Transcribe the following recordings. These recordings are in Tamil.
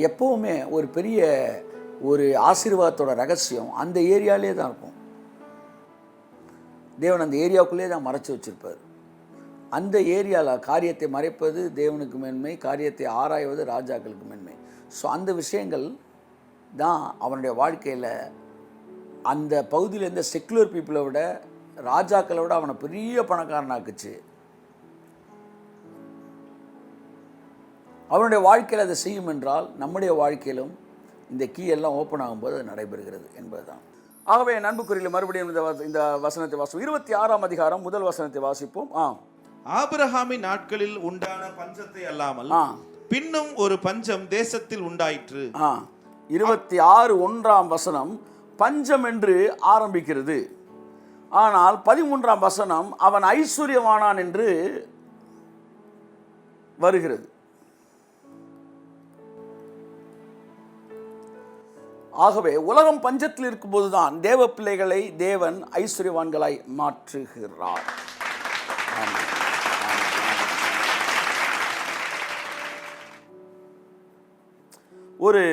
எப்போவுமே ஒரு பெரிய ஒரு ஆசீர்வாதத்தோட ரகசியம் அந்த ஏரியாலே தான் இருக்கும். தேவன் அந்த ஏரியாவுக்குள்ளே தான் மறைச்சி வச்சுருப்பார். அந்த ஏரியாவில் காரியத்தை மறைப்பது தேவனுக்கு மேன்மை, காரியத்தை ஆராய்வது ராஜாக்களுக்கு மேன்மை. ஸோ அந்த விஷயங்கள் தான் அவனுடைய வாழ்க்கையில் அந்த பகுதியில் இருந்த செக்குலர் பீப்புளை விட ராஜாக்களை விட அவனை பெரிய பணக்காரனாக்குச்சு. அவனுடைய வாழ்க்கையில் அதை செய்யும் என்றால் நம்முடைய வாழ்க்கையிலும் இந்த கீ எல்லாம் ஓப்பன் ஆகும்போது அது நடைபெறுகிறது என்பதுதான். ஆகவே நண்புக்குறியில் மறுபடியும் இந்த வசனத்தை வாசிப்போம். 26ஆம் அதிகாரம் முதல் வசனத்தை வாசிப்போம். ஆபிரகாமின் நாட்களில் உண்டான பஞ்சத்தை அல்லாமல் பின்னும் ஒரு பஞ்சம் தேசத்தில் உண்டாயிற்று. 26:1 வசனம் பஞ்சம் என்று ஆரம்பிக்கிறது. ஆனால் 13ஆம் வசனம் அவன் ஐஸ்வர்யவானான் என்று வருகிறது. ஆகவே உலகம் பஞ்சத்தில் இருக்கும்போதுதான் தேவ பிள்ளைகளை தேவன் ஐஸ்வர்யவான்களாய் மாற்றுகிறார். ஒரு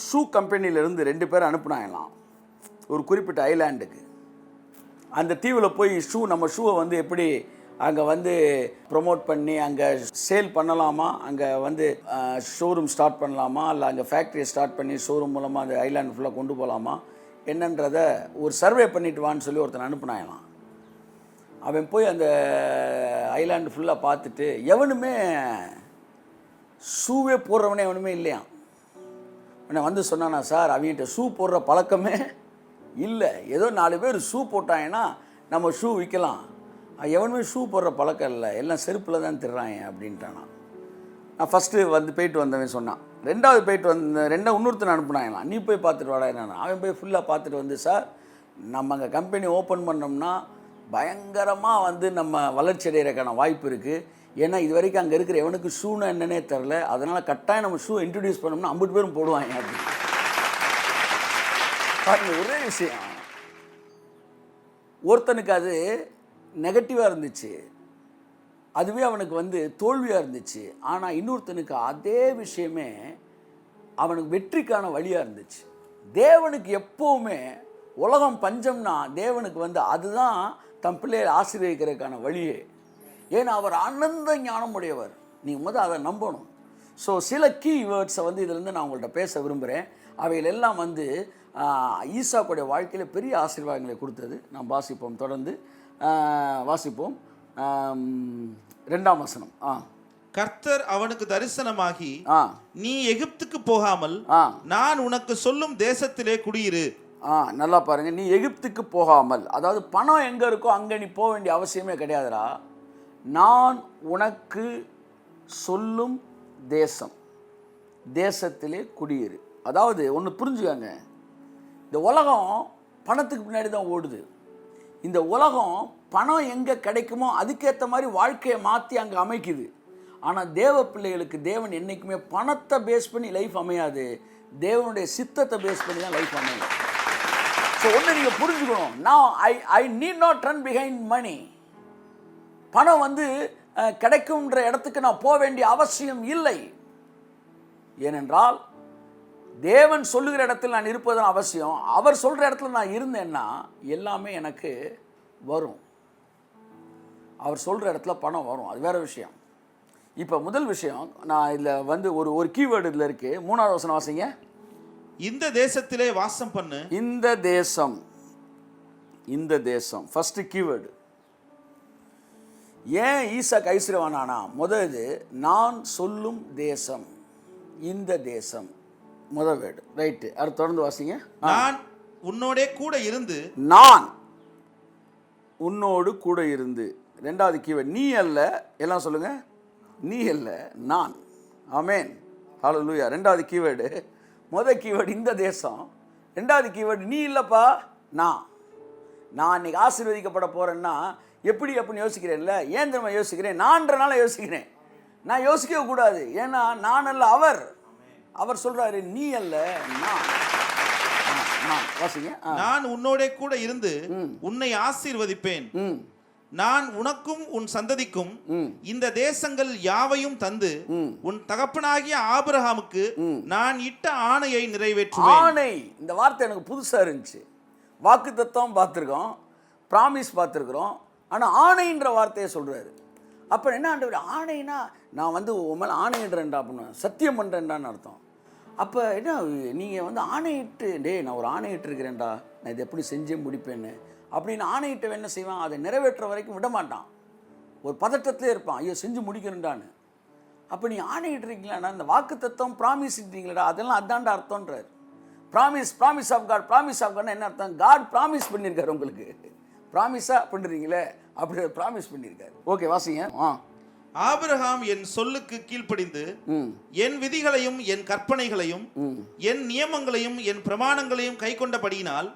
ஷூ கம்பெனியிலிருந்து 2 பேர் அனுப்புனாங்களாம் ஒரு குறிப்பிட்ட ஐலாண்டுக்கு. அந்த தீவில் போய் நம்ம ஷூவை வந்து எப்படி அங்கே வந்து ப்ரொமோட் பண்ணி அங்கே சேல் பண்ணலாமா, அங்கே வந்து ஷோரூம் ஸ்டார்ட் பண்ணலாமா, இல்லை அங்கே ஃபேக்ட்ரியை ஸ்டார்ட் பண்ணி ஷோரூம் மூலமாக அந்த ஐலாண்டு ஃபுல்லாக கொண்டு போகலாமா என்னன்றதை ஒரு சர்வே பண்ணிட்டு வான்னு சொல்லி ஒருத்தன் அனுப்புனாங்களாம். அவன் போய் அந்த ஐலாண்டு ஃபுல்லாக பார்த்துட்டு எவனுமே ஷூவே போடுறவனே எவனுமே இல்லையாம். அவனை வந்து சொன்னானா, சார் அவங்ககிட்ட ஷூ போடுற பழக்கமே இல்லை, ஏதோ 4 பேர் ஷூ போட்டாங்கன்னா நம்ம ஷூ விற்கலாம், எவனுமே ஷூ போடுற பழக்கம் இல்லை, எல்லாம் செருப்பில் தான் திடுறாங்க அப்படின்ட்டானா. நான் ஃபஸ்ட்டு போயிட்டு வந்தவன் சொன்னான். 2வது போயிட்டு வந்த இன்னொருத்தனை அனுப்புனாங்களாம், நீ போய் பார்த்துட்டு வாடா என்னன்னா. அவன் போய் ஃபுல்லாக பார்த்துட்டு வந்து, சார் நம்ம அங்கே கம்பெனி ஓப்பன் பண்ணோம்னா பயங்கரமாக வந்து நம்ம வளர்ச்சி அடைகிறதுக்கான வாய்ப்பு இருக்குது. ஏன்னா இது வரைக்கும் அங்கே இருக்கிற எவனுக்கு ஷூன்னு என்னன்னே தெரில, அதனால் கட்டாயம் நம்ம ஷூ இன்ட்ரடியூஸ் பண்ணோம்னா 50 பேரும் போடுவாங்க அப்படின்னு. பாருங்க, ஒரே விஷயம், ஒருத்தனுக்கு அது நெகட்டிவாக இருந்துச்சு, அதுவே அவனுக்கு வந்து தோல்வியாக இருந்துச்சு. ஆனால் இன்னொருத்தனுக்கு அதே விஷயமே அவனுக்கு வெற்றிக்கான வழியாக இருந்துச்சு. தேவனுக்கு எப்போவுமே உலகம் பஞ்சம்னா தேவனுக்கு வந்து அதுதான் தன் பிள்ளையை ஆசீர்வதிக்கிறதுக்கான வழியே. ஏன்னா அவர் ஆனந்த ஞானம் உடையவர். நீங்கள் அதை நம்பணும். ஸோ சில கீ வேர்ட்ஸை வந்து இதிலேருந்து நான் உங்கள்கிட்ட பேச விரும்புகிறேன். அவைகள் எல்லாம் வந்து ஈசாக்குடைய வாழ்க்கையில் பெரிய ஆசீர்வாதங்களை கொடுத்தது. நாம் வாசிப்போம், தொடர்ந்து வாசிப்போம். 2ஆம் வசனம். கர்த்தர் அவனுக்கு தரிசனமாகி, நீ எகிப்துக்கு போகாமல் நான் உனக்கு சொல்லும் தேசத்திலே குடியிரு. நல்லா பாருங்க, நீ எகிப்துக்கு போகாமல், அதாவது பணம் எங்கே இருக்கோ அங்கே நீ போக வேண்டிய அவசியமே கிடையாதுடா. நான் உனக்கு சொல்லும் தேசத்திலே குடியிரு. அதாவது ஒன்று புரிஞ்சுக்கங்க, இந்த உலகம் பணத்துக்கு பின்னாடி தான் ஓடுது. இந்த உலகம் பணம் எங்கே கிடைக்குமோ அதுக்கேற்ற மாதிரி வாழ்க்கையை மாற்றி அங்கே அமைக்குது. ஆனால் தேவ பிள்ளைகளுக்கு தேவன் என்றைக்குமே பணத்தை பேஸ் பண்ணி லைஃப் அமையாது, தேவனுடைய சித்தத்தை பேஸ் பண்ணி தான் லைஃப் அமையும். ஸோ ஒன்று நீங்கள் புரிஞ்சுக்கணும், நான் I need not run behind money. பணம் வந்து கிடைக்கும்ன்ற இடத்துக்கு நான் போக வேண்டிய அவசியம் இல்லை. ஏனென்றால் தேவன் சொல்லுகிற இடத்துல நான் இருப்பதுதான் அவசியம். அவர் சொல்கிற இடத்துல நான் இருந்தேன்னா எல்லாமே எனக்கு வரும். அவர் சொல்கிற இடத்துல பணம் வரும், அது வேறு விஷயம். இப்போ முதல் விஷயம், நான் இதில் வந்து ஒரு கீவேர்டு இதில் இருக்குது. 3வது வசனம் வாசிங்க. இந்த தேசத்திலே வாசம் பண்ணு. இந்த தேசம் ஃபஸ்ட்டு கீவேர்டு. ஏன் ஈசாக்கு ஐஸ்வர்யவானானா? முதல் நான் சொல்லும் தேசம், இந்த தேசம் முதல் வேர்டு. ரைட்டு, அடுத்து தொடர்ந்து வாசிங்க. நான் உன்னோடே கூட இருந்து. நான் உன்னோடு கூட இருந்து. 2வது கீவேர்டு நீ அல்ல. எல்லாம் சொல்லுங்க, நீ அல்ல, நான். ஆமேன், ஹல்லேலூயா. 2வது கீவேர்டு. முதல் கீவேர்டு இந்த தேசம், 2வது கீவேர்டு நீ இல்லைப்பா, நான் இன்னைக்கு ஆசீர்வதிக்கப்பட போகிறேன்னா எப்படி அப்படின்னு யோசிக்கிறேன்ல. ஏன் தெரியுமா யோசிக்கிறேன்? நான்றனால யோசிக்கிறேன். நான் யோசிக்கவே கூடாது, ஏன்னா நான் அல்ல அவர் சொல்றாரு, நீ அல்ல, நான். நான் உன்னோட கூட இருந்து உன்னை ஆசீர்வதிப்பேன். நான் உனக்கும் உன் சந்ததிக்கும் இந்த தேசங்கள் யாவையும் தந்து உன் தகப்பனாகிய ஆபிரகாமுக்கு நான் இட்ட ஆணையை நிறைவேற்றுவேன். ஆணை, இந்த வார்த்தை எனக்கு புதுசா இருந்துச்சு. வாக்குத்தத்தம் பார்த்துருக்கோம், ப்ராமிஸ் பார்த்துருக்குறோம், ஆனால் ஆணைன்ற வார்த்தையை சொல்றாரு. அப்போ என்ன ஆண்டவர், ஆணைனா நான் வந்து உன் மேலே ஆணையிடுறேன்டா அப்படின்னு, சத்தியம் பண்ணுறேன்டான்னு அர்த்தம். அப்போ என்ன நீங்கள் வந்து ஆணையிட்டு, நான் ஒரு ஆணையிட்டு இருக்கிறேன்டா, நான் இதை எப்படி செஞ்சே முடிப்பேன்னு அப்படின்னு ஆணையிட்ட என்ன செய்வான், அதை நிறைவேற்ற வரைக்கும் விட மாட்டான். ஒரு பதட்டத்திலே இருப்பான், ஐயோ செஞ்சு முடிக்கணுண்டான்னு. அப்போ நீங்கள் ஆணையிட்டுருக்கீங்களா, இந்த வாக்கு தத்துவம் ப்ராமிஸ்ன்றீங்களா, அதெல்லாம் அதான்டா அர்த்தம்ன்றார். ப்ராமிஸ் ஆஃப் காட்னா என்ன அர்த்தம், காட் ப்ராமிஸ் பண்ணியிருக்காரு உங்களுக்கு. ப்ராமிஸாக பண்ணுறீங்களே, அப்படி ப்ராமிஸ் பண்ணியிருக்காரு. ஓகே வாசிங்க. ஆபிரகாம் என் சொல்லுக்கு கீழ்ப்படிந்து என் விதிகளையும் என் கற்பனைகளையும் என் நியமங்களையும் என் பிரமாணங்களையும் கை கொண்டபடியினால்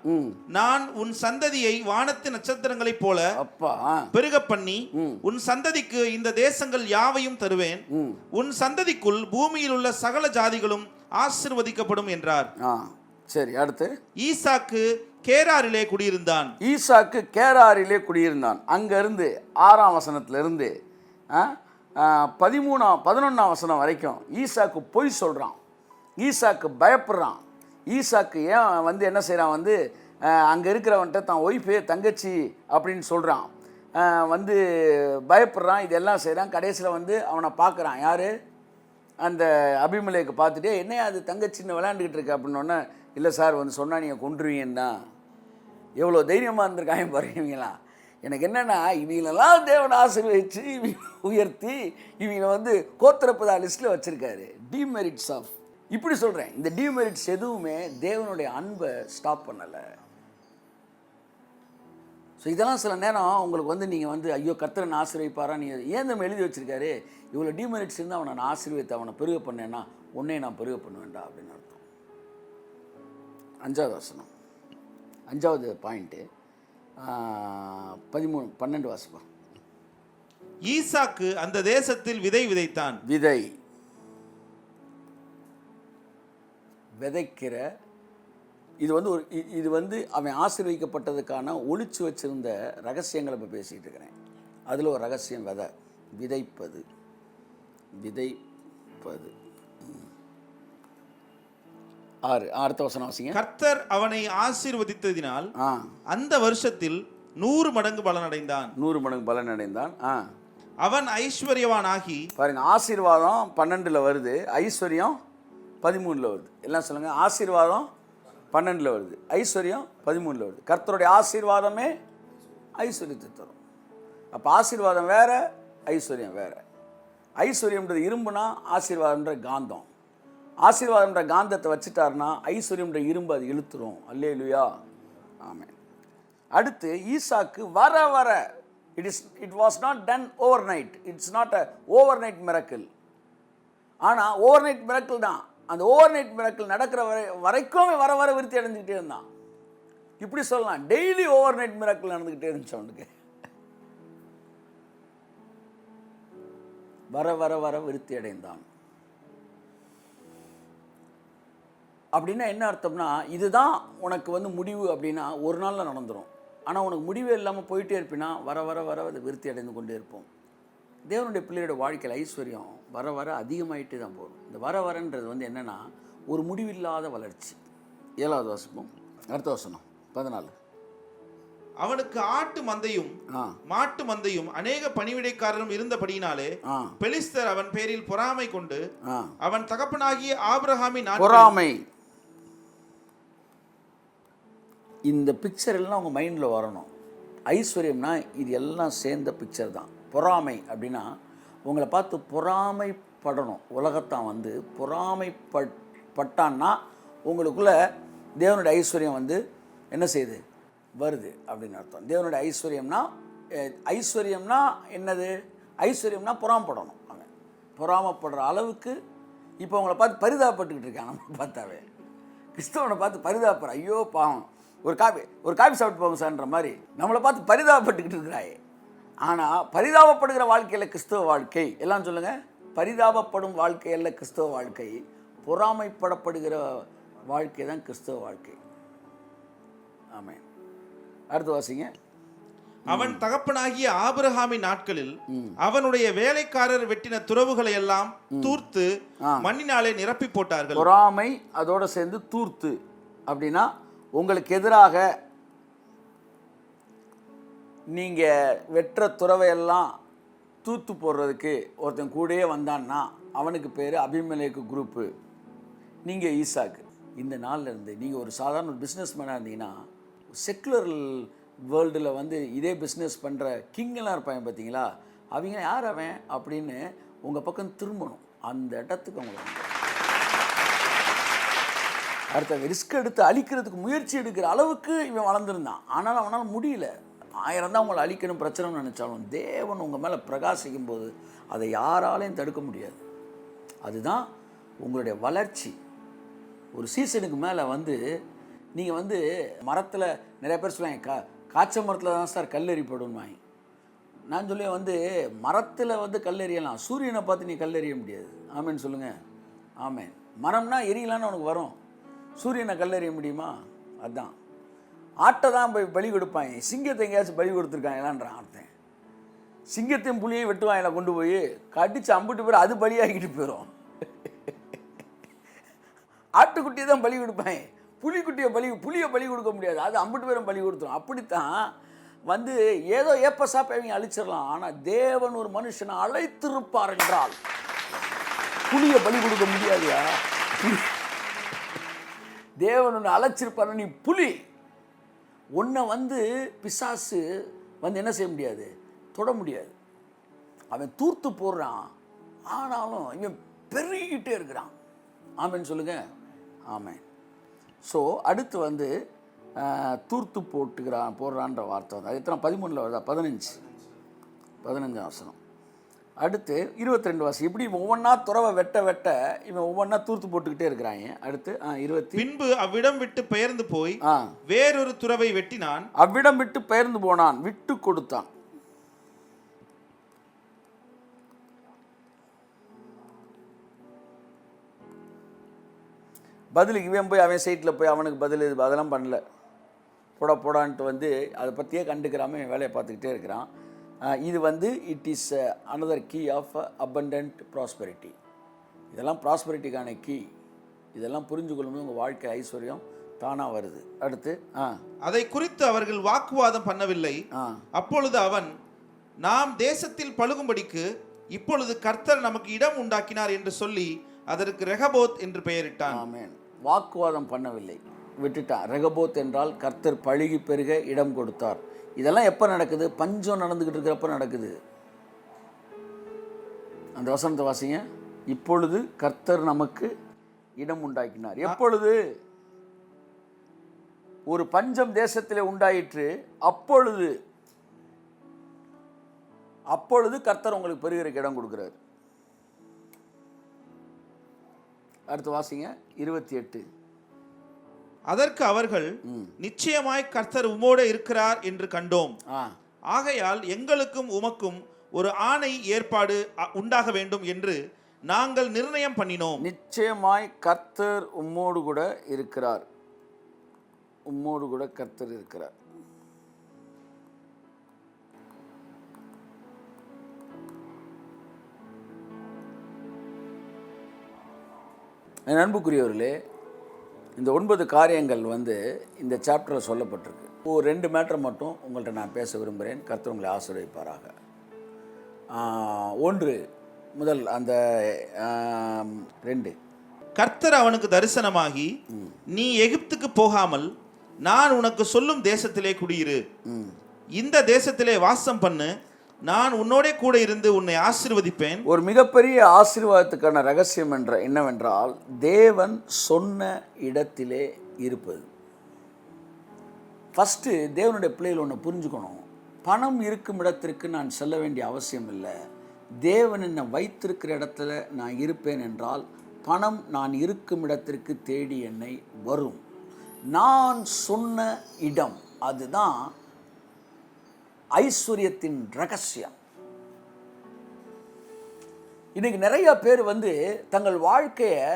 நான் உன் சந்ததியை வானத்து நட்சத்திரங்களைப் போல பெருக பண்ணி உன் சந்ததிக்கு இந்த தேசங்கள் யாவையும் தருவேன். உன் சந்ததிக்குள் பூமியில் உள்ள சகல ஜாதிகளும் ஆசீர்வதிக்கப்படும் என்றார். சரி, அடுத்து ஈசாக்கு கேராரிலே குடியிருந்தான். ஈசாக்கு கேராரிலே குடியிருந்தான். அங்கிருந்து 6ஆம் வசனத்திலிருந்து 11ஆம் வசனம் வரைக்கும் ஈசாக்கு பொய் சொல்கிறான், ஈசாக்கு பயப்படுறான். ஈசாக்கு ஏன் வந்து என்ன செய்கிறான், வந்து அங்கே இருக்கிறவன்ட்ட தான் ஒய்ஃபு தங்கச்சி அப்படின்னு சொல்கிறான், வந்து பயப்படுறான், இதெல்லாம் செய்கிறான். கடைசியில் வந்து அவனை பார்க்குறான், யார், அந்த அபிமலேக்கு பார்த்துட்டு, என்னையா அது தங்கச்சின்னு விளையாண்டுக்கிட்டு இருக்க அப்படின்னோடனே, இல்லை சார் வந்து சொன்னால் நீங்கள் கொண்டுருவீங்கன்னா. எவ்வளோ தைரியமாக இருந்திருக்காங்க பாருங்களா. எனக்கு என்னென்னா, இவங்களெல்லாம் தேவனை ஆசீர்வதிச்சு இவங்க உயர்த்தி இவங்களை வந்து கோத்திரப்பதா லிஸ்ட்டில் வச்சுருக்காரு. டிமெரிட்ஸ் ஆஃப், இப்படி சொல்கிறேன், இந்த டிமெரிட்ஸ் எதுவுமே தேவனுடைய அன்பை ஸ்டாப் பண்ணலை. ஸோ இதெல்லாம் சில நேரம் உங்களுக்கு வந்து நீங்கள் வந்து ஐயோ கர்த்தரன் ஆசீர்வதிப்பாரா, நீங்கள் ஏன் நம்ம எழுதி வச்சுருக்காரு, இவ்வளோ டிமெரிட்ஸ் இருந்தால் அவனை நான் ஆசீர்வதித்து அவனை பெருக பண்ணேன்னா உன்னையே நான் பெருக பண்ணுவேன்டா அப்படின்னு அர்த்தம். 5வது வசனம், 5வது பாயிண்ட்டு, 13-12 வாசிப்போம். ஈசாக்கு அந்த தேசத்தில் விதை விதைத்தான். விதை விதைக்கிற இது வந்து ஒரு இது வந்து அவன் ஆசீர்வதிக்கப்பட்டதுக்கான ஒளிச்சு வச்சிருந்த ரகசியங்களை இப்போ பேசிகிட்டு இருக்கிறேன். அதில் ஒரு ரகசியம் விதைப்பது. அடுத்த வசனம் வாசிங்க. கர்த்தர் அவனை ஆசீர்வதித்ததினால் அந்த வருஷத்தில் 100 மடங்கு பலன் அடைந்தான். 100 மடங்கு பலன் அடைந்தான். அவன் ஐஸ்வர்யவானாகி, பாருங்க, ஆசீர்வாதம் 12ல் வருது, ஐஸ்வர்யம் 13ல் வருது. எல்லாம் சொல்லுங்க, ஆசீர்வாதம் 12ல் வருது, ஐஸ்வர்யம் 13ல் வருது. கர்த்தருடைய ஆசீர்வாதமே ஐஸ்வர்யத்தை தரும். அப்போ ஆசீர்வாதம் வேற, ஐஸ்வர்யம் வேற. ஐஸ்வர்யம்ன்றது இரும்புனா, ஆசீர்வாதம்ன்ற காந்தம். ஆசீர்வாதம்ன்ற காந்தத்தை வச்சுட்டாருன்னா ஐஸ்வர்யம்ன்ற இரும்பு அது இழுத்துரும். அல்லேலூயா, ஆமென். அடுத்து ஈசாக்கு வர வர, it was not done over night, it's not a over night miracle. ஆனால் ஓவர் நைட் மிரக்கிள் தான். அந்த ஓவர் நைட் மிரக்கிள் நடக்கிற வரைக்கும் வர வர விருத்தி அடைஞ்சிக்கிட்டே இருந்தான். இப்படி சொல்லலாம், டெய்லி ஓவர் நைட் மிரக்கிள் நடந்துக்கிட்டே இருந்துச்சு அவனுக்கு. வர வர வர விருத்தி அடைந்தான். அப்படின்னா என்ன அர்த்தம்னா, இதுதான் உனக்கு வந்து முடிவு அப்படின்னா ஒரு நாளில் நடந்துடும். ஆனால் உனக்கு முடிவே இல்லாமல் போயிட்டே இருப்பினா வர வர வர அதை விருத்தி அடைந்து கொண்டே இருப்போம். தேவனுடைய பிள்ளையோட வாழ்க்கையில் ஐஸ்வர்யம் வர வர அதிகமாகிட்டே தான் போகும். இந்த வர வரன்றது வந்து என்னென்னா ஒரு முடிவில்லாத வளர்ச்சி. 7வது வசனம், அடுத்த வசனம் 14. அவனுக்கு ஆட்டு மந்தையும் மாட்டு மந்தையும் அநேக பணிவிடைக்காரரும் இருந்தபடியினாலே பெலிஸ்தர் அவன் பேரில் பொறாமை கொண்டு அவன் தகப்பனாகிய ஆபிரகாமின் பொறாமை. இந்த பிக்சர் எல்லாம் உங்கள் மைண்டில் வரணும். ஐஸ்வர்யம்னா இது எல்லாம் சேர்ந்த பிக்சர் தான். பொறாமை அப்படின்னா உங்களை பார்த்து பொறாமைப்படணும். உலகத்தான் வந்து பொறாமைப்பட்டான்னா உங்களுக்குள்ள தேவனுடைய ஐஸ்வர்யம் வந்து என்ன செய்யுது, வருது அப்படின்னு அர்த்தம். தேவனுடைய ஐஸ்வர்யம்னா என்னது, ஐஸ்வர்யம்னா பொறாமப்படணும். அவன் பொறாமப்படுற அளவுக்கு இப்போ உங்களை பார்த்து பரிதாபப்பட்டுக்கிட்டு இருக்கான். நம்ம பார்த்தாவே கிறிஸ்தவனை பார்த்து பரிதாபப்படுற, ஐயோ பாவம், ஒரு காபி சாப்பிட்டு போங்க சார்ன்ற மாதிரி நம்மளை பார்த்து பரிதாபப்பட்டுக்கிட்டு இருக்கிறாயே. ஆனால் பரிதாபப்படுகிற வாழ்க்கையில் கிறிஸ்தவ வாழ்க்கை, எல்லாம் சொல்லுங்கள், பரிதாபப்படும் வாழ்க்கை அல்ல கிறிஸ்தவ வாழ்க்கை, பொறாமைப்படப்படுகிற வாழ்க்கை தான் கிறிஸ்தவ வாழ்க்கை. ஆமென். அடுத்து வாசிங்க. அவன் தகப்பனாகிய ஆபிரகாமின் நாட்களில் அவனுடைய வேலைக்காரர் வெட்டின துறவுகளை எல்லாம் தூர்த்து மண்ணினாலே நிரப்பி போட்டார்கள். பொறாமை அதோட சேர்ந்து தூர்த்து அப்படின்னா உங்களுக்கு எதிராக நீங்க வெற்ற துறவையெல்லாம் தூத்து போடுறதுக்கு ஒருத்தன் கூடயே வந்தான்னா அவனுக்கு பேர் அபிமெலேக்கு குரூப்பு, நீங்கள் ஈசாக்கு. இந்த நாளில் இருந்து நீங்கள் ஒரு சாதாரண ஒரு பிஸ்னஸ் மேனாக இருந்தீங்கன்னா செக்குலர் வேர்ல்டில் வந்து இதே பிஸ்னஸ் பண்ணுற கிங்கெல்லாம் இருப்பாங்க பார்த்தீங்களா, அவங்க யார் அவன் அப்படின்னு உங்கள் பக்கம் திரும்பணும். அந்த இடத்துக்கு அவங்க அடுத்த ரிஸ்க் எடுத்து அழிக்கிறதுக்கு முயற்சி எடுக்கிற அளவுக்கு இவன் வளர்ந்துருந்தான். ஆனால் அவனால் முடியல. 1000 தான் உங்களை அழிக்கணும் பிரச்சனைன்னு நினச்சாலும் தேவன் உங்கள் மேலே பிரகாசிக்கும் போது அதை யாராலையும் தடுக்க முடியாது. அதுதான் உங்களுடைய வளர்ச்சி. ஒரு சீசனுக்கு மேலே வந்து நீங்கள் வந்து மரத்தில் நிறைய பேர் சொல்லுவாங்க காய்ச்ச மரத்தில் தான் சார் கல்லெறிப்படுவாங்க. நான் சொல்லுவேன் வந்து மரத்தில் வந்து கல்லெறியலாம், சூரியனை பார்த்து நீ கல்லெறிய முடியாது. ஆமேன்னு சொல்லுங்கள். ஆமேன். மரம்னா எரியலான்னு உனக்கு வரும், சூரியனை கல்லெறிய முடியுமா? அதுதான். ஆட்டை தான் போய் பலி கொடுப்பாங்க, சிங்கத்தை எங்கேயாச்சும் பலி கொடுத்துருக்காங்களான்றான் அர்த்தம். சிங்கத்தையும் புளியையும் வெட்டுவாங்கள கொண்டு போய் கடிச்சு அம்பிட்டு பேர் அது பலியாகிட்டு போயிடும். ஆட்டுக்குட்டியை தான் பலி கொடுப்பாங்க, புலியை பலி கொடுக்க முடியாது, அது அம்பிட்டு பேரும் பலி கொடுத்துரும். அப்படித்தான் வந்து ஏதோ ஏப்பசாப்ப அவங்க அழிச்சிடலாம். ஆனால் தேவன் ஒரு மனுஷனை அழைத்திருப்பார் என்றால் புலியை பலி கொடுக்க முடியாதுயா. தேவன் ஒன்று அழைச்சிருப்பார். நீ புலி உன்னை வந்து பிசாசு வந்து என்ன செய்ய முடியாது, தொட முடியாது. அவன் தூர்த்து போடுறான், ஆனாலும் இவன் பெருகிக்கிட்டே இருக்கிறான். ஆமேன்னு சொல்லுங்க. ஆமேன். ஸோ அடுத்து வந்து தூர்த்து போடுறான்ற வார்த்தை வந்து அது எத்தனை 13 வருதா? 15 வசனம். அடுத்து 22 வாசி. இப்படி ஒவ்வொன்றா துறவை வெட்ட இவன் ஒவ்வொன்றா தூர்த்து போட்டுக்கிட்டே இருக்கிறாங்க. அடுத்து 20. பின்பு அவ்விடம் விட்டு பெயர்ந்து போய் வேறொரு துறவை வெட்டினான். அவ்விடம் விட்டு பெயர்ந்து போனான், விட்டு கொடுத்தான். பதிலுக்கு இவன் போய் அவன் சைட்டில் போய் அவனுக்கு பதில் அதெல்லாம் பண்ணல. போடான்ட்டு வந்து அதை பற்றியே கண்டுக்கிறாம இவன் வேலையை பார்த்துக்கிட்டே இருக்கிறான். இது வந்து it is another key of abundant prosperity. இதெல்லாம் ப்ராஸ்பெரிட்டிக்கான கீ. இதெல்லாம் புரிஞ்சு கொள்ளும்போது உங்கள் வாழ்க்கை ஐஸ்வர்யம் தானாக வருது. அடுத்து அதை குறித்து அவர்கள் வாக்குவாதம் பண்ணவில்லை. அப்பொழுது அவன், நாம் தேசத்தில் பழுகும்படிக்கு இப்பொழுது கர்த்தர் நமக்கு இடம் உண்டாக்கினார் என்று சொல்லி அதற்கு ரெகபோத் என்று பெயரிட்டான். ஆமென். வாக்குவாதம் பண்ணவில்லை, விட்டுட்டான். ரெகபோத் என்றால் கர்த்தர் பழுகி பெருக இடம் கொடுத்தார். இதெல்லாம் எப்போ நடக்குது? பஞ்சம் நடந்துக்கிட்டு இருக்கிறப்ப நடக்குது. அந்த வசனத்தை வாசிங்க. இப்பொழுது கர்த்தர் நமக்கு இடம் உண்டாக்கினார். எப்பொழுது? ஒரு பஞ்சம் தேசத்திலே உண்டாயிற்று, அப்பொழுது கர்த்தர் உங்களுக்கு பெருகிறக்கு இடம் கொடுக்கிறார். அடுத்து வாசிங்க 28. அதற்கு அவர்கள், நிச்சயமாய் கர்த்தர் உம்மோடு இருக்கிறார் என்று கண்டோம். ஆகையால் எங்களுக்கும் உமக்கும் ஒரு ஆணை ஏற்பாடு உண்டாக வேண்டும் என்று நாங்கள் நிர்ணயம் பண்ணினோம். நிச்சயமாய் கர்த்தர் உம்மோடு கூட இருக்கிறார். உம்மோடு கூட கர்த்தர் இருக்கிறார். என் அன்புக்குரியவர்களே, இந்த 9 காரியங்கள் வந்து இந்த சாப்டரில் சொல்லப்பட்டிருக்கு. ஒரு 2 மேட்டர் மட்டும் உங்கள்கிட்ட நான் பேச விரும்புகிறேன். கர்த்தர் உங்களை ஆசீர்வதிப்பாராக. 1 முதல் அந்த 2. கர்த்தர் அவனுக்கு தரிசனமாகி, நீ எகிப்துக்கு போகாமல் நான் உனக்கு சொல்லும் தேசத்திலே குடியிரு, இந்த தேசத்திலே வாசம் பண்ணு, நான் உன்னோட கூட இருந்து உன்னை ஆசீர்வதிப்பேன். ஒரு மிகப்பெரிய ஆசீர்வாதத்துக்கான ரகசியம் என்னவென்றால் தேவன் சொன்ன இடத்திலே இருப்பது. ஃபஸ்ட்டு தேவனுடைய பிள்ளைகள் ஒன்று புரிஞ்சுக்கணும். பணம் இருக்கும் இடத்திற்கு நான் செல்ல வேண்டிய அவசியம் இல்லை. தேவன் என்னை வைத்திருக்கிற இடத்துல நான் இருப்பேன் என்றால் பணம் நான் இருக்கும் இடத்திற்கு தேடி என்னை வரும். நான் சொன்ன இடம், அதுதான் ஐஸ்வர்யத்தின் ரகசியம். இன்னைக்கு நிறைய பேர் வந்து தங்கள் வாழ்க்கையை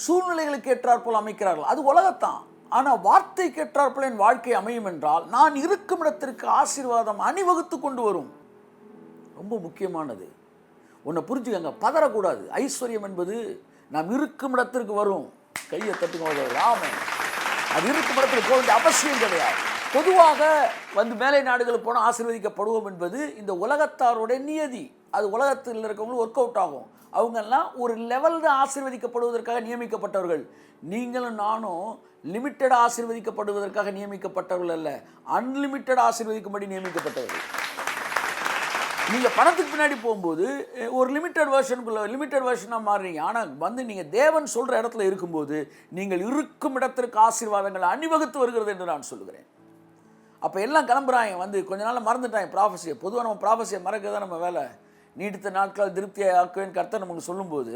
சூழ்நிலைகளுக்கு ஏற்றாற் போல் அமைக்கிறார்கள். அது உலகத்தான். ஆனால் வார்த்தை கேட்டாற்போல என் வாழ்க்கை அமையும் என்றால் நான் இருக்கும் இடத்திற்கு ஆசீர்வாதம் அணிவகுத்து கொண்டு வரும். ரொம்ப முக்கியமானது. உன்னை புரிஞ்சுக்கங்க, பதறக்கூடாது. ஐஸ்வர்யம் என்பது நாம் இருக்கும் இடத்திற்கு வரும். கையை தட்டுங்க. ஆமென். அது இருக்கும் இடத்துக்கு போக வேண்டிய அவசியம் கிடையாது. பொதுவாக வந்து மேலை நாடுகளுக்கு போனால் ஆசீர்வதிக்கப்படுவோம் என்பது இந்த உலகத்தாரோட நியதி. அது உலகத்தில் இருக்கவங்களும் ஒர்க் அவுட் ஆகும். அவங்கெல்லாம் ஒரு லெவலில் ஆசீர்வதிக்கப்படுவதற்காக நியமிக்கப்பட்டவர்கள். நீங்களும் நானும் லிமிட்டடாக ஆசீர்வதிக்கப்படுவதற்காக நியமிக்கப்பட்டவர்கள் அல்ல, அன்லிமிட்டட் ஆசீர்வதிக்கும்படி நியமிக்கப்பட்டவர்கள். நீங்கள் பணத்துக்கு பின்னாடி போகும்போது ஒரு லிமிட்டட் வெர்ஷனாக மாறுறீங்க. ஆனால் வந்து நீங்கள் தேவன் சொல்கிற இடத்துல இருக்கும்போது நீங்கள் இருக்கும் இடத்திற்கு ஆசீர்வாதங்கள் அணிவகுத்து வருகிறது என்று நான் சொல்லுகிறேன். அப்போ எல்லாம் கிளம்புறாங்க, வந்து கொஞ்ச நாள் மறந்துட்டாங்க ப்ராஃபஸியை. பொதுவாக நம்ம ப்ராஃபஸியை மறக்க தான் நம்ம வேலை. நீடித்த நாட்கள் திருப்தியை ஆக்குவேன் கர்த்தர் நமக்கு சொல்லும்போது,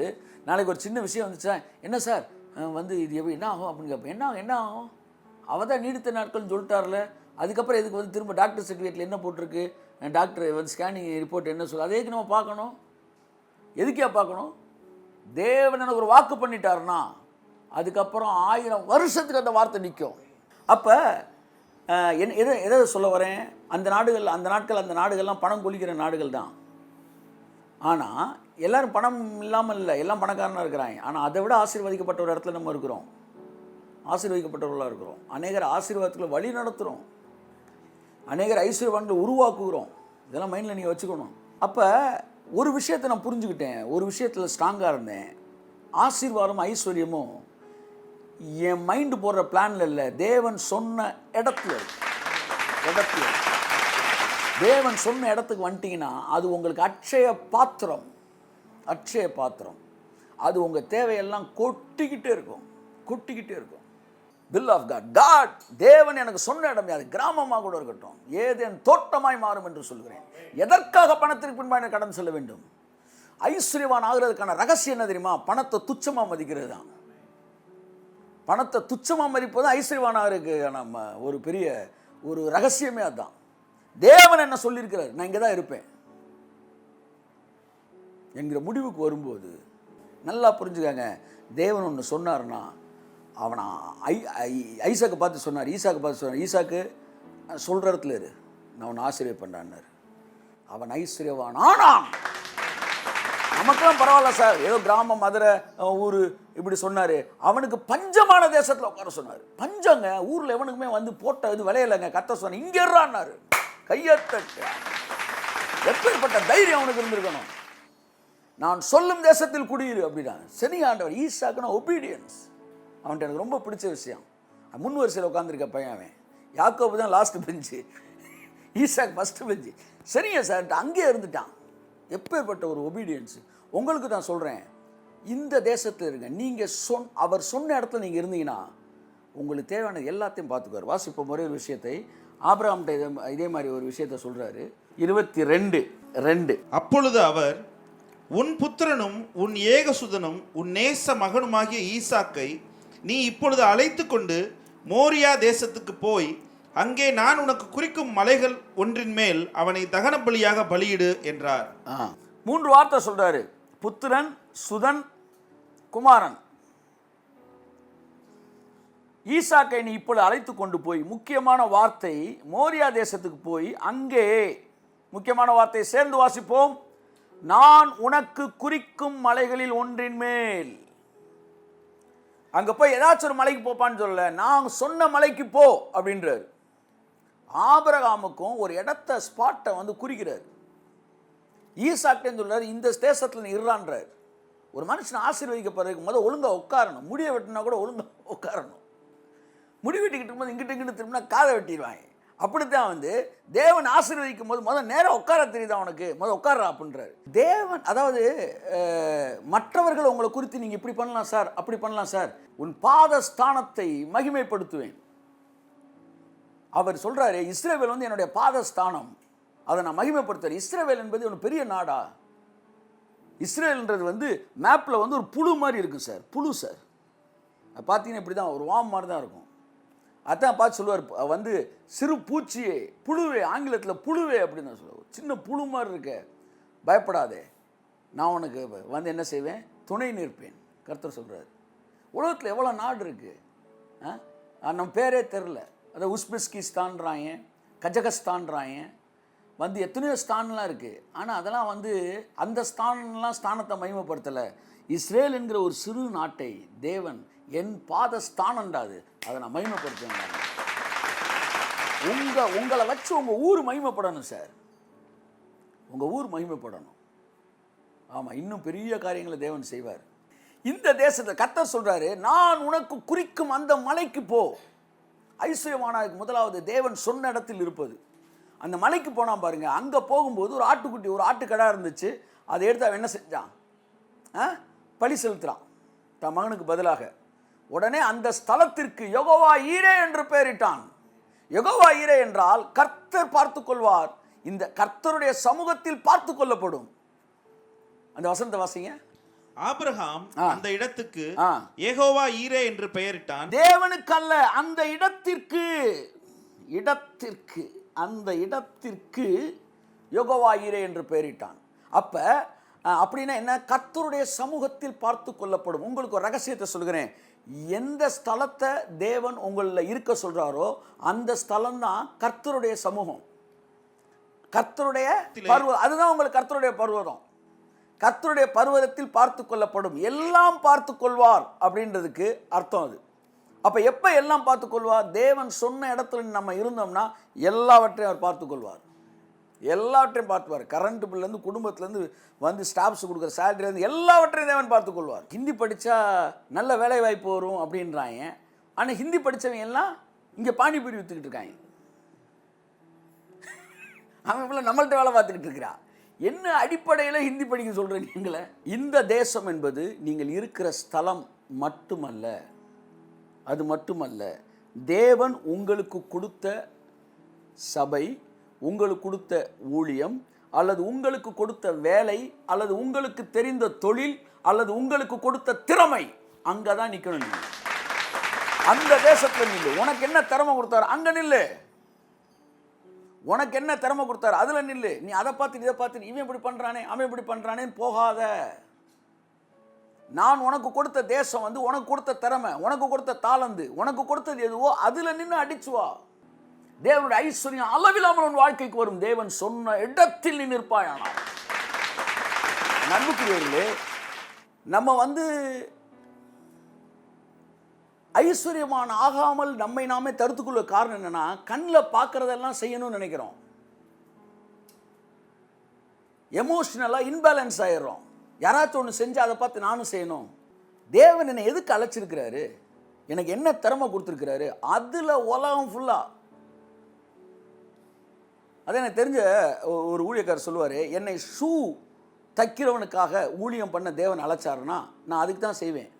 நாளைக்கு ஒரு சின்ன விஷயம் வந்துச்சா, என்ன சார் வந்து இது எப்படி என்ன ஆகும் அப்படின்னு கேட்பேன். என்ன ஆகும்? அவள் தான் நீடித்த நாட்கள்னு சொல்லிட்டார்ல, அதுக்கப்புறம் இதுக்கு வந்து திரும்ப டாக்டர் சர்டிஃபிகேட்டில் என்ன போட்டிருக்கு, டாக்டர் வந்து ஸ்கேனிங் ரிப்போர்ட் என்ன சொல்ல, அதேக்கு நம்ம பார்க்கணும். எதுக்கே பார்க்கணும்? தேவன் எனக்கு ஒரு வாக்கு பண்ணிட்டாருன்னா அதுக்கப்புறம் 1000 வருஷத்துக்கு அந்த வார்த்தை நிற்கும். அப்போ எதை சொல்ல வரேன், அந்த நாடுகள்லாம் பணம் கொளிக்கிற நாடுகள் தான். ஆனால் எல்லோரும் பணம் இல்லாமல் இல்லை, எல்லாம் பணக்காரனாக இருக்கிறாங்க. ஆனால் அதை விட ஆசீர்வதிக்கப்பட்ட ஒரு இடத்துல நம்ம இருக்கிறோம், ஆசீர்வதிக்கப்பட்டவர்களாக இருக்கிறோம். அநேகர் ஆசீர்வாதத்தில் வழி நடத்துகிறோம், அநேகர் ஐஸ்வர்யவான்களை உருவாக்குகிறோம். இதெல்லாம் மைண்டில் நீங்கள் வச்சுக்கணும். அப்போ ஒரு விஷயத்தை நான் புரிஞ்சுக்கிட்டேன், ஒரு விஷயத்தில் ஸ்ட்ராங்காக இருந்தேன். ஆசீர்வாதம் ஐஸ்வர்யமும் என் மைண்டு போடுற பிளானில் இல்லை, தேவன் சொன்ன இடத்துல தேவன் சொன்ன இடத்துக்கு வந்துட்டிங்கன்னா அது உங்களுக்கு அட்சய பாத்திரம். அது உங்கள் தேவையெல்லாம் கொட்டிக்கிட்டே இருக்கும். Will of God. தேவன் எனக்கு சொன்ன இடம், அது கிராமமாக கூட இருக்கட்டும், ஏதேன் தோட்டமாய் மாறும் என்று சொல்கிறேன். எதற்காக பணத்திற்கு பின்பாக கடன் செல்ல வேண்டும்? ஐஸ்வர்யவான் ஆகிறதுக்கான ரகசியம் என்ன தெரியுமா? பணத்தை துச்சமாக மதிக்கிறது தான். பணத்தை துச்சமாக மதிப்பது ஐஸ்வர்யவானாக இருக்கு நம்ம ஒரு பெரிய ஒரு ரகசியமே அதுதான். தேவன் என்ன சொல்லியிருக்கிறார், நான் இங்கே தான் இருப்பேன் என்கிற முடிவுக்கு வரும்போது நல்லா புரிஞ்சுக்கங்க. தேவன் ஒன்று சொன்னார்னா அவனை ஈசாக்கு பார்த்து சொன்னார், ஈசாக்கு சொல்கிற இடத்துல இரு, நான் அவனை ஆசிரியர் பண்ணுறான்னாரு. அவன் ஐஸ்வர்யவான் ஆனான். நமக்கெல்லாம் பரவாயில்ல சார், ஏதோ கிராமம் மதுரை ஊர் இப்படி சொன்னார். அவனுக்கு பஞ்சமான தேசத்தில் உட்கார சொன்னார். பஞ்சங்க, ஊரில் எவனுக்குமே வந்து போட்ட இது விளையலைங்க. கத்த சொன்ன இங்கே இருறான்னாரு. கையத்தட்ட எப்பேற்பட்ட தைரியம் அவனுக்கு இருந்திருக்கணும். நான் சொல்லும் தேசத்தில் குடியிரு அப்படின்னா. சரி ஆண்டவர். ஈசாக்குன்னா ஒபீடியன்ஸ். அவன்கிட்ட எனக்கு ரொம்ப பிடிச்ச விஷயம், முன் வரிசையில் உட்காந்துருக்க பையன் அவன். யாக்கோபு தான் லாஸ்ட் பெஞ்சு, ஈசாக் ஃபஸ்ட்டு பெஞ்சு. சரிங்க சார், அங்கேயே இருந்துட்டான். எப்பேற்பட்ட ஒரு ஒபீடியன்ஸு. உங்களுக்கு நான் சொல்கிறேன், இந்த தேசத்தில் இருங்க. நீங்கள் அவர் சொன்ன இடத்துல நீங்கள் இருந்தீங்கன்னா உங்களுக்கு தேவையான எல்லாத்தையும் பார்த்துக்குவார். வாசிப்போம் ஒரே ஒரு விஷயத்தை. ஆபிரகாம்கிட்ட இதே மாதிரி ஒரு விஷயத்தை சொல்கிறாரு. 22:2. அப்பொழுது அவர், உன் புத்திரனும் உன் ஏகசுதனும் உன் நேச மகனுமாகிய ஈசாக்கை நீ இப்பொழுது அழைத்து கொண்டு மோரியா தேசத்துக்கு போய் அங்கே நான் உனக்கு குறிக்கும் மலைகள் ஒன்றின் மேல் அவனை தகன பலியாக பலியிடு என்றார். 3 வார்த்தை சொல்றாரு. புத்திரன், சுதன், குமாரன். ஈசாக்கை நீ இப்பொழுது அழைத்து கொண்டு போய், முக்கியமான வார்த்தை, மோரியா தேசத்துக்கு போய் அங்கே, முக்கியமான வார்த்தையை சேர்ந்து வாசிப்போம், நான் உனக்கு குறிக்கும் மலைகளில் ஒன்றின் மேல். அங்க போய் ஏதாச்சும் ஒரு மலைக்கு போப்பான்னு சொல்லல, நான் சொன்ன மலைக்கு போ அப்படின்றார். ஆபிரகாமுக்கும் ஒரு இடத்த ஸ்பாட்டை வந்து குறிக்கிறார். ஈசாக்கிட்டேன்னு சொல்றாரு, இந்த தேசத்தில் நீ இருறான்றார். ஒரு மனுஷன் ஆசீர்வதிக்கப்படுறதுக்கு முதல் ஒழுங்காக உட்காரணும். முடிய வெட்டினா கூட ஒழுங்காக உட்காரணும். முடி வெட்டிக்கிட்டு இருக்கும்போது இங்கிட்டு திரும்பினா காதை வெட்டிடுவாங்க. அப்படித்தான் வந்து தேவன் ஆசீர்வதிக்கும் போது முதல் நேரம் உட்கார தெரியுதா உனக்கு, முதல் உட்கார்றா அப்படின்றாரு தேவன். அதாவது மற்றவர்கள் உங்களை குறித்து நீங்கள் இப்படி பண்ணலாம் சார், அப்படி பண்ணலாம் சார், உன் பாத ஸ்தானத்தை மகிமைப்படுத்துவேன். அவர் சொல்றாரு, இஸ்ரவேல் வந்து என்னுடைய பாதஸ்தானம், அதை நான் மகிமைப்படுத்துறேன். இஸ்ரவேல் என்பது ஒரு பெரிய நாடா. இஸ்ரேல்ன்றது வந்து மேப்பில் வந்து ஒரு புழு மாதிரி இருக்கும் சார், புழு சார். பார்த்தீங்கன்னா இப்படி தான் ஒரு வாம் மாதிரி தான் இருக்கும். அதான் பார்த்து சொல்லுவார், வந்து சிறு பூச்சியே, புழுவே, ஆங்கிலத்தில் புழுவே அப்படின்னு தான் சொல்லுவார். சின்ன புழு மாதிரி இருக்க, பயப்படாதே, நான் உனக்கு வந்து என்ன செய்வேன், துணை நிற்பேன் கர்த்தர் சொல்கிறார். உலகத்தில் எவ்வளோ நாடு இருக்குது, நம்ம பேரே தெரில. அதை உஸ்பெஸ்கிஸ்தான்றாங்க, கஜகஸ்தான்றாங்க, வந்து எத்தனையோ ஸ்தான்லாம் இருக்குது. ஆனால் அதெல்லாம் வந்து அந்த ஸ்தானத்தை மகிமைப்படுத்தலை. இஸ்ரேல் என்கிற ஒரு சிறு நாட்டை தேவன் என் பாத ஸ்தானண்டாது, அதை நான் மகிமைப்படுத்துவேன். உங்களை வச்சு உங்கள் ஊர் மகிமைப்படணும் சார், உங்கள் ஊர் மகிமைப்படணும். ஆமாம், இன்னும் பெரிய காரியங்களை தேவன் செய்வார். இந்த தேசத்தை கர்த்தர் சொல்கிறாரு, நான் உனக்கு குறிக்கும் அந்த மலைக்கு போ. ஐஸ்வர்யமானதுக்கு முதலாவது தேவன் சொன்ன இடத்தில் இருப்பது. அந்த மலைக்கு போனால் பாருங்க, அங்கே போகும்போது ஒரு ஆட்டுக்குட்டி, ஒரு ஆட்டுக்கடா இருந்துச்சு. அதை எடுத்து அவன் என்ன செஞ்சான்? பலி செலுத்துறான் தன் மகனுக்கு பதிலாக. உடனே அந்த ஸ்தலத்திற்கு யெகோவா ஈரே என்று பெயரிட்டான். யெகோவா ஈரே என்றால் கர்த்தர் பார்த்து கொள்வார், இந்த கர்த்தருடைய சமூகத்தில் பார்த்து கொள்ளப்படும். அந்த வசனத்தை வாசிங்க. ஆபிரகாம் அந்த இடத்துக்கு யெகோவா ஈரே என்று பெயரிட்டான். தேவனுக்கு அல்ல, அந்த இடத்திற்கு அந்த இடத்திற்கு யெகோவா ஈரே என்று பெயரிட்டான். அப்படின்னா என்ன? கர்த்தருடைய சமூகத்தில் பார்த்து கொள்ளப்படும். உங்களுக்கு ஒரு ரகசியத்தை சொல்கிறேன். எந்த ஸ்தலத்தை தேவன் உங்களில் இருக்க சொல்றாரோ அந்த ஸ்தலம் தான் கர்த்தருடைய சமூகம், கர்த்தருடைய பர்வதம். அதுதான் உங்களுக்கு கர்த்தருடைய பர்வதம். கர்த்தருடைய பர்வதத்தில் பார்த்து கொள்ளப்படும். எல்லாம் பார்த்து கொள்வார் அப்படின்றதுக்கு அர்த்தம் அது. அப்போ எப்போ எல்லாம் பார்த்து கொள்வார்? தேவன் சொன்ன இடத்துல நம்ம இருந்தோம்னா எல்லாவற்றையும் அவர் பார்த்து கொள்வார். எல்லாவற்றையும் பார்த்துவார். கரண்ட் பில்லேருந்து, குடும்பத்துலேருந்து, வந்து ஸ்டாஃப்ஸ் கொடுக்குற சேலரிலேருந்து எல்லாவற்றையும் தேவன் பார்த்து கொள்வார். ஹிந்தி படித்தா நல்ல வேலை வாய்ப்பு வரும் அப்படின்றாங்க. ஆனால் ஹிந்தி படித்தவங்க எல்லாம் இங்கே பானிபூரி விற்றுக்கிட்டு இருக்காங்க. அவன் இவ்வளோ நம்மள்ட்ட வேலை பார்த்துக்கிட்டு இருக்கிறா. என்ன அடிப்படையில் ஹிந்தி படிக்க சொல்கிறேன் நீங்களே? இந்த தேசம் என்பது நீங்கள் இருக்கிற ஸ்தலம் மட்டுமல்ல, அது மட்டுமல்ல, தேவன் உங்களுக்கு கொடுத்த சபை, உங்களுக்கு கொடுத்த ஊழியம், அல்லது உங்களுக்கு கொடுத்த வேலை, அல்லது உங்களுக்கு தெரிந்த தொழில், அல்லது உங்களுக்கு கொடுத்த திறமை, அங்கே தான் நிற்கணும். நீங்கள் அந்த தேசத்தில் நில்லு. உனக்கு என்ன திறமை கொடுத்தாரு அங்கே நில்லு. உனக்கு என்ன திறமை கொடுத்தாரு அதில் நில்லு. நீ அதை பார்த்துட்டு இதை பார்த்துட்டு இவன் இப்படி பண்ணுறானே அவன் இப்படி பண்ணுறானேன்னு போகாத. நான் உனக்கு கொடுத்த தேசம் வந்து உனக்கு கொடுத்த திறமை, உனக்கு கொடுத்த தாளந்து, உனக்கு கொடுத்தது எதுவோ அதில் நின்று அடிச்சுவா. தேவனுடைய ஐஸ்வர்யம் அளவில்லாமல் உன் வாழ்க்கைக்கு வரும். தேவன் சொன்ன இடத்தில் நீ நிற்பாயானால். நண்புக்குரியவர்களே, நம்ம வந்து ஐஸ்வர்யமான ஆகாமல் நம்மை நாமே தடுத்துக்கொள்ள காரணம் என்னன்னா, கண்ணில் பார்க்கறதெல்லாம் செய்யணும்னு நினைக்கிறோம். எமோஷனலாக இன்பேலன்ஸ் ஆயிடுறோம். யாராச்சும் ஒன்று செஞ்சு அதை பார்த்து நானும் செய்யணும். தேவன் என்னை எதுக்கு அழைச்சிருக்கிறாரு, எனக்கு என்ன திறமை கொடுத்துருக்கிறாரு, அதில் உலகம் ஃபுல்லாக. அதே எனக்கு தெரிஞ்ச ஒரு ஊழியக்காரர் சொல்லுவார், என்னை ஷூ தைக்கிறவனுக்காக ஊழியம் பண்ண தேவன் அழைச்சாருன்னா நான் அதுக்கு தான் செய்வேன்.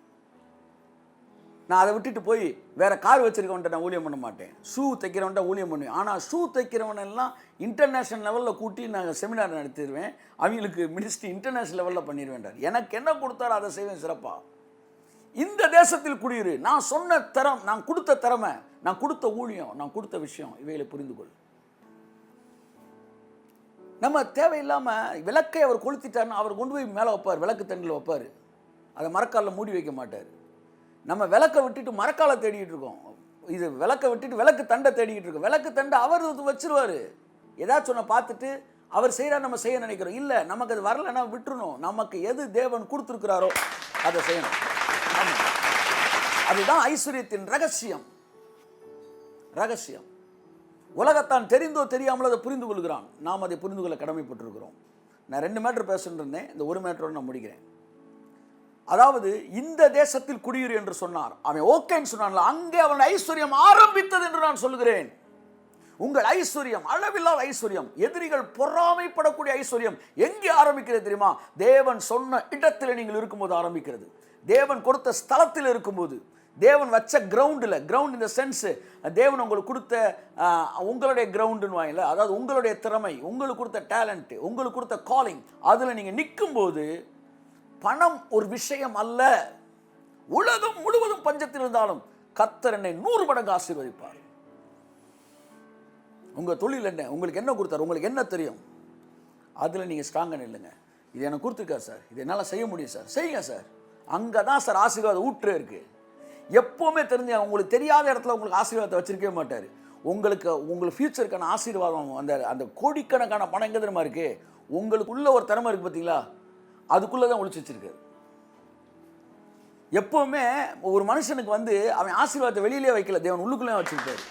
நான் அதை விட்டுட்டு போய் வேறு கார் வச்சுருக்கவன்ட்ட நான் ஊழியம் பண்ண மாட்டேன். ஷூ தைக்கிறவன்ட்ட ஊழியம் பண்ணுவேன். ஆனால் ஷூ தைக்கிறவனெல்லாம் இன்டர்நேஷ்னல் லெவலில் கூட்டி நாங்கள் செமினார் நடத்திடுவேன், அவங்களுக்கு மினிஸ்ட்ரி இன்டர்நேஷ்னல் லெவலில் பண்ணிடுவேன்டார். எனக்கு என்ன கொடுத்தாரோ அதை செய்வேன் சிறப்பாக. இந்த தேசத்தில் குடியிரு. நான் சொன்ன நான் கொடுத்த திறமை, நான் கொடுத்த ஊழியம், நான் கொடுத்த விஷயம், இவைகளை புரிந்து கொள். நம்ம தேவையில்லாமல் விளக்கை அவர் கொளுத்திட்டாருன்னு அவர் கொண்டு போய் மேலே வைப்பார், விளக்கு தண்டில் வைப்பார், அதை மரக்காலில் மூடி வைக்க மாட்டார். நம்ம விளக்கை விட்டுட்டு மரக்காலை தேடிக்கிட்டு இருக்கோம். இது விளக்கை விட்டுட்டு விளக்கு தண்டை தேடிக்கிட்டு இருக்கோம். விளக்கு தண்டை அவர் வச்சிருவார். ஏதாச்சும் ஒன்று பார்த்துட்டு அவர் செய்கிறா நம்ம செய்ய நினைக்கிறோம். இல்லை, நமக்கு அது வரலைன்னா விட்டுறணும். நமக்கு எது தேவன் கொடுத்துருக்கிறாரோ அதை செய்யணும். அதுதான் ஐஸ்வர்யத்தின் ரகசியம். ரகசியம் உலகத்தான் தெரிந்தோ தெரியாமல் அதை புரிந்து கொள்கிறான். நாம் அதை புரிந்து கொள்ள கடமைப்பட்டிருக்கிறோம். நான் 2 மேட்டர் பேசிட்டு இருந்தேன், இந்த ஒரு மேட்டரோடு நான் முடிக்கிறேன். அதாவது இந்த தேசத்தில் குடியிரு என்று சொன்னார். அவன் ஓகேன்னு சொன்னான்ல, அங்கே அவன் ஐஸ்வர்யம் ஆரம்பித்தது என்று நான் சொல்கிறேன். உங்கள் ஐஸ்வர்யம், அளவில்லாத ஐஸ்வர்யம், எதிரிகள் பொறாமைப்படக்கூடிய ஐஸ்வர்யம் எங்கே ஆரம்பிக்கிறது தெரியுமா? தேவன் சொன்ன இடத்தில் நீங்கள் இருக்கும்போது ஆரம்பிக்கிறது. தேவன் கொடுத்த ஸ்தலத்தில் இருக்கும்போது, தேவன் வச்ச கிரவுண்டில், கிரவுண்ட் இந்த சென்ஸ், தேவன் உங்களுக்கு கொடுத்த உங்களுடைய கிரவுண்டுன்னு வாங்கல, அதாவது உங்களுடைய திறமை, உங்களுக்கு கொடுத்த டேலண்ட், உங்களுக்கு கொடுத்த காலிங், அதில் நீங்கள் நிற்கும்போது பணம் ஒரு விஷயம் அல்ல. உலகம் முழுவதும் பஞ்சத்தில் இருந்தாலும் கர்த்தர் என்னை 100 மடங்கு ஆசீர்வதிப்பார். உங்கள் தொழில் என்ன, உங்களுக்கு என்ன கொடுத்தார், உங்களுக்கு என்ன தெரியும், அதில் நீங்கள் ஸ்ட்ராங்காக நில்லுங்க. இது எனக்கு கொடுத்துருக்கார் சார், இது என்னால் செய்ய முடியும் சார், செய்யுங்க சார். அங்கே தான் சார் ஆசீர்வாத ஊற்றே இருக்குது. எப்போவுமே தெரிஞ்ச உங்களுக்கு தெரியாத இடத்துல உங்களுக்கு ஆசீர்வாதத்தை வச்சிருக்கவே மாட்டார். உங்களுக்கு ஃபியூச்சருக்கான ஆசீர்வாதம் அந்த கோடிக்கணக்கான பணம் எங்கே தெரியுமா இருக்கு? உங்களுக்குள்ள ஒரு திறமை இருக்குது பார்த்தீங்களா, அதுக்குள்ளே தான் ஒளிச்சு வச்சிருக்காரு. எப்போவுமே ஒரு மனுஷனுக்கு அவன் ஆசீர்வாதத்தை வெளியிலே வைக்கல, தேவன் உள்ளுக்குள்ளே வச்சிருக்காரு.